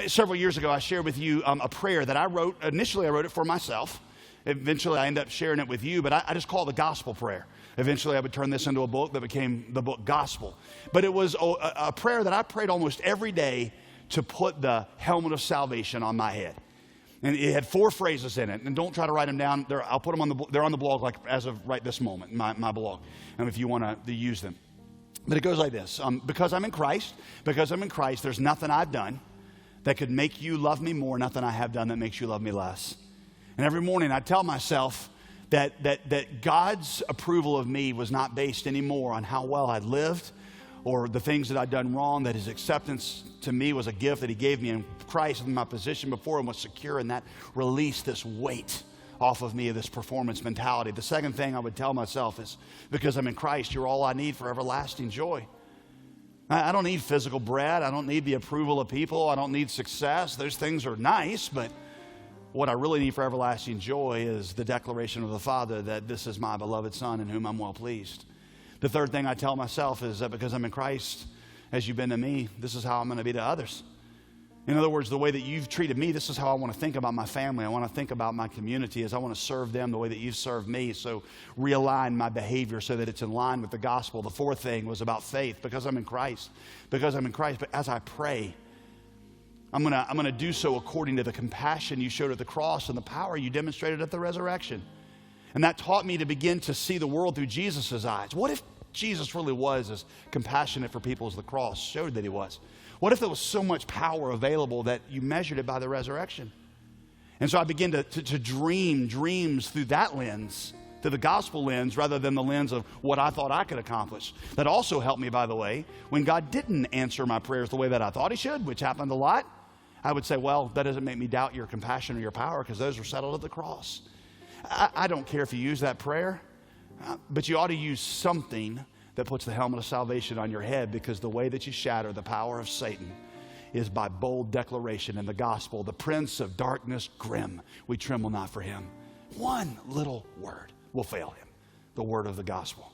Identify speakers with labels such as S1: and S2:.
S1: Several years ago, I shared with you a prayer that I wrote. Initially, I wrote it for myself. Eventually, I ended up sharing it with you, but I just call it the gospel prayer. Eventually, I would turn this into a book that became the book Gospel. But it was a prayer that I prayed almost every day to put the helmet of salvation on my head. And it had 4 phrases in it. And don't try to write them down. I'll put them they're on the blog like as of right this moment, my blog, if you want to use them. But it goes like this. Because I'm in Christ, there's nothing I've done that could make you love me more, nothing I have done that makes you love me less. And every morning I tell myself that God's approval of me was not based anymore on how well I'd lived or the things that I'd done wrong, that his acceptance to me was a gift that he gave me in Christ, and my position before him was secure, and that released this weight off of me of this performance mentality. The second thing I would tell myself is, because I'm in Christ, you're all I need for everlasting joy. I don't need physical bread. I don't need the approval of people. I don't need success. Those things are nice, but what I really need for everlasting joy is the declaration of the Father that this is my beloved Son in whom I'm well pleased. The third thing I tell myself is that because I'm in Christ, as you've been to me, this is how I'm going to be to others. In other words, the way that you've treated me, this is how I want to think about my family. I want to think about my community as I want to serve them the way that you've served me. So realign my behavior so that it's in line with the gospel. The fourth thing was about faith, because I'm in Christ. But as I pray, I'm going to do so according to the compassion you showed at the cross and the power you demonstrated at the resurrection. And that taught me to begin to see the world through Jesus' eyes. What if Jesus really was as compassionate for people as the cross showed that he was? What if there was so much power available that you measured it by the resurrection? And so I began to dream dreams through that lens, through the gospel lens, rather than the lens of what I thought I could accomplish. That also helped me, by the way, when God didn't answer my prayers the way that I thought he should, which happened a lot. I would say, well, that doesn't make me doubt your compassion or your power, because those were settled at the cross. I don't care if you use that prayer, but you ought to use something that puts the helmet of salvation on your head, because the way that you shatter the power of Satan is by bold declaration in the gospel. The prince of darkness, grim, we tremble not for him. One little word will fail him, the word of the gospel.